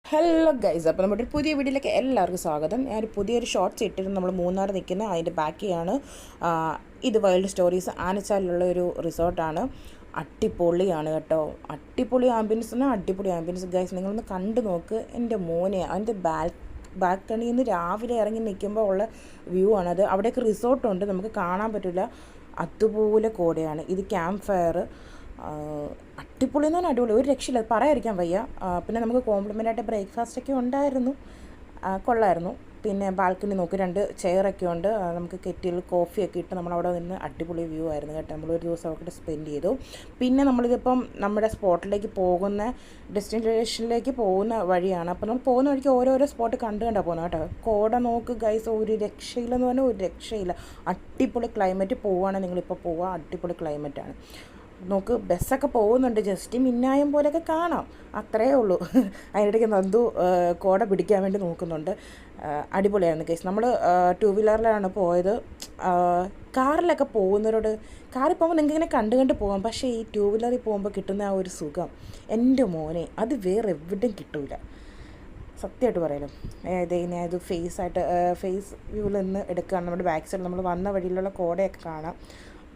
Hello guys, അപ്പോൾ നമ്മുടെ ഒരു പുതിയ വീഡിയോയിലേക്ക് എല്ലാവർക്കും സ്വാഗതം. ഞാനൊരു പുതിയൊരു ഷോർട്ട്സ് ഇട്ടിട്ട് നമ്മൾ മൂന്നാർ നിൽക്കുന്ന അതിൻ്റെ ബാക്കിയാണ്. ഇത് വൈൽഡ് സ്റ്റോറീസ് ആനച്ചാലിലുള്ള ഒരു റിസോർട്ടാണ്. അടിപൊളിയാണ് കേട്ടോ. അടിപൊളി ആംബിയൻസിന് അടിപൊളി ആംബിയൻസ് ഗൈസ്, നിങ്ങളൊന്ന് കണ്ടു നോക്ക്. എൻ്റെ മോനെ, അതിൻ്റെ ബാൽക്കണിയിൽ നിന്ന് രാവിലെ ഇറങ്ങി നിൽക്കുമ്പോൾ ഉള്ള വ്യൂ ആണത്. അവിടെയൊക്കെ റിസോർട്ടുണ്ട്, നമുക്ക് കാണാൻ പറ്റില്ല, അതുപോലെ കോടയാണ്. ഇത് ക്യാമ്പ് ഫയർ. അടിപൊളി എന്ന് പറഞ്ഞാൽ അടിപൊളി, ഒരു രക്ഷയില്ല, പറയാതിരിക്കാൻ വയ്യ. പിന്നെ നമുക്ക് കോംപ്ലിമെൻ്റായിട്ട് ബ്രേക്ക്ഫാസ്റ്റൊക്കെ ഉണ്ടായിരുന്നു, കൊള്ളായിരുന്നു. പിന്നെ ബാൽക്കണി നോക്കി 2 ചെയറൊക്കെ ഉണ്ട്, നമുക്ക് കെറ്റിൽ കോഫിയൊക്കെ ഇട്ട് നമ്മളവിടെ നിന്ന് അടിപൊളി വ്യൂ ആയിരുന്നു കേട്ടോ. നമ്മളൊരു ദിവസം അവിടെ സ്പെൻഡ് ചെയ്തു. പിന്നെ നമ്മളിതിപ്പം നമ്മുടെ സ്പോട്ടിലേക്ക് പോകുന്ന ഡെസ്റ്റിനേഷനിലേക്ക് പോകുന്ന വഴിയാണ്. അപ്പോൾ നമ്മൾ പോകുന്ന വഴിക്ക് ഓരോരോ സ്പോട്ട് കണ്ടാണ് പോകുന്നത് കേട്ടോ. കോട നോക്ക് ഗൈസ്, ഒരു രക്ഷയില്ലെന്ന് പറഞ്ഞാൽ ഒരു രക്ഷയില്ല. അടിപൊളി ക്ലൈമറ്റ്. പോവുകയാണെങ്കിൽ നിങ്ങളിപ്പോൾ പോവുക, അടിപൊളി ക്ലൈമറ്റാണ്. നോക്ക്, ബസ്സൊക്കെ പോകുന്നുണ്ട്, ജസ്റ്റ് മിന്നായം പോലെയൊക്കെ കാണാം, അത്രയേ ഉള്ളൂ. അതിനിടയ്ക്ക് നന്ദു കോട പിടിക്കാൻ വേണ്ടി നോക്കുന്നുണ്ട്. അടിപൊളിയായിരുന്നു കേസ്. നമ്മൾ 2 വീലറിലാണ് പോയത്. കാറിലൊക്കെ പോകുന്നവരോട്, കാറിൽ പോകുമ്പോൾ നിങ്ങൾക്ക് ഇങ്ങനെ കണ്ട് പോകാം, പക്ഷേ ഈ 2 വീലറിൽ പോകുമ്പോൾ കിട്ടുന്ന ആ ഒരു സുഖം, എൻ്റെ മോനെ, അത് വേറെ എവിടെയും കിട്ടൂല, സത്യമായിട്ട് പറയാലോ. ഇത് ഫേസ് വ്യൂവിൽ നിന്ന് എടുക്കുകയാണ്. നമ്മുടെ ബാക്ക് സൈഡ് നമ്മൾ വന്ന വഴിയിലുള്ള കോടയൊക്കെ കാണാം.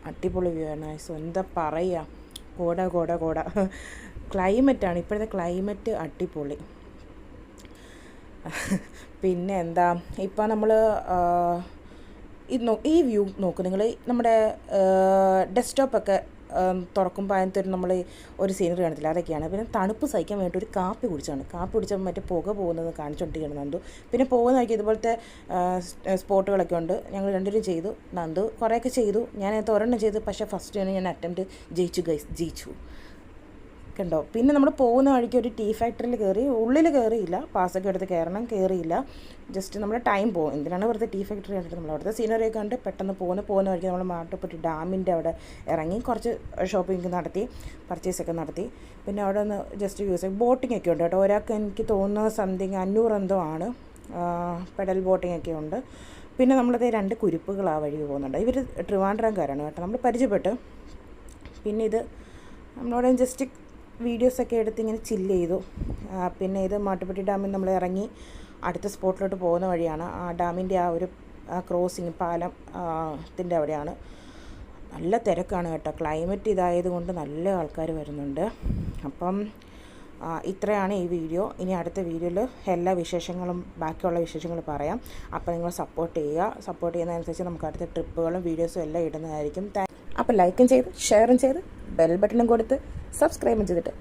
അടിപൊളി വ്യൂ ആണ്. സോ എന്താ പറയുക, കോട ക്ലൈമറ്റാണ്, ഇപ്പോഴത്തെ ക്ലൈമറ്റ് അടിപൊളി. പിന്നെ എന്താ, ഇപ്പം നമ്മൾ ഈ വ്യൂ നോക്കും നിങ്ങൾ, നമ്മുടെ ഡെസ്ക്ടോപ്പൊക്കെ തുറക്കുമ്പോൾ അതിനകത്തൊരു നമ്മൾ ഒരു സീനറി കാണത്തില്ല, അതൊക്കെയാണ്. പിന്നെ തണുപ്പ് സഹിക്കാൻ വേണ്ടി ഒരു കാപ്പി കുടിച്ചപ്പോൾ മറ്റേ പുക പോകുന്നത് കാണിച്ചുകൊണ്ടിരിക്കുകയാണ് നന്ദു. പിന്നെ പോകുന്ന വഴിക്ക് ഇതുപോലത്തെ സ്പോട്ടുകളൊക്കെ ഉണ്ട്. ഞങ്ങൾ രണ്ടുപേരും ചെയ്തു. നന്ദു കുറേയൊക്കെ ചെയ്തു, ഞാൻ ഒരെണ്ണം ചെയ്തു, പക്ഷേ ഫസ്റ്റ് ഞാൻ അറ്റംപ്റ്റ് ജയിച്ചു കണ്ടോ. പിന്നെ നമ്മൾ പോകുന്ന വഴിക്ക് ഒരു ടീ ഫാക്ടറിയിൽ കയറി, ഉള്ളിൽ കയറിയില്ല, പാസ്സൊക്കെ എടുത്ത് കയറിയില്ല, ജസ്റ്റ് നമ്മുടെ ടൈം പോകും. എന്തിനാണ് വെറുതെ ടീ ഫാക്ടറി കണ്ടിട്ട് നമ്മൾ അവിടുത്തെ സീനറിയൊക്കെ കണ്ട് പെട്ടെന്ന് പോകുന്ന വഴിക്ക് നമ്മൾ മാട്ടുപ്പെട്ടി ഡാമിൻ്റെ അവിടെ ഇറങ്ങി കുറച്ച് ഷോപ്പിംഗ് നടത്തി, പർച്ചേസൊക്കെ നടത്തി. പിന്നെ അവിടെ ഒന്ന് ജസ്റ്റ് യൂസ് ബോട്ടിംഗ് ഒക്കെ ഉണ്ട് കേട്ടോ. ഒരാൾക്ക് എനിക്ക് തോന്നുന്നത് സംതിങ് 500 എന്തോ ആണ്, പെഡൽ ബോട്ടിംഗ് ഒക്കെ ഉണ്ട്. പിന്നെ നമ്മളത് 2 കുരുപ്പുകൾ ആ വഴി പോകുന്നുണ്ട്. ഇവർ ട്രിവാൻഡ്രംകാരാണ് കേട്ടോ, നമ്മൾ പരിചയപ്പെട്ട്. പിന്നെ ഇത് നമ്മളവിടെ ജസ്റ്റ് വീഡിയോസൊക്കെ എടുത്ത് ഇങ്ങനെ ചില്ല് ചെയ്തു. പിന്നെ ഇത് മാട്ടുപ്പെട്ടി ഡാമിൽ നമ്മൾ ഇറങ്ങി അടുത്ത സ്പോട്ടിലോട്ട് പോകുന്ന വഴിയാണ്. ആ ഡാമിൻ്റെ ആ ഒരു ക്രോസിങ് പാലം ത്തിൻ്റെ അവിടെയാണ്. നല്ല തിരക്കാണ് കേട്ടോ, ക്ലൈമറ്റ് ഇതായത് കൊണ്ട് നല്ല ആൾക്കാർ വരുന്നുണ്ട്. അപ്പം ഇത്രയാണ് ഈ വീഡിയോ. ഇനി അടുത്ത വീഡിയോയിൽ എല്ലാ വിശേഷങ്ങളും ബാക്കിയുള്ള വിശേഷങ്ങൾ പറയാം. അപ്പോൾ നിങ്ങൾ സപ്പോർട്ട് ചെയ്യുന്നതനുസരിച്ച് നമുക്ക് അടുത്ത ട്രിപ്പുകളും വീഡിയോസും എല്ലാം ഇടുന്നതായിരിക്കും. അപ്പോൾ ലൈക്കും ചെയ്ത് ഷെയറും ചെയ്ത് ബെൽ ബട്ടണും കൊടുത്ത് സബ്സ്ക്രൈബും ചെയ്തിട്ട്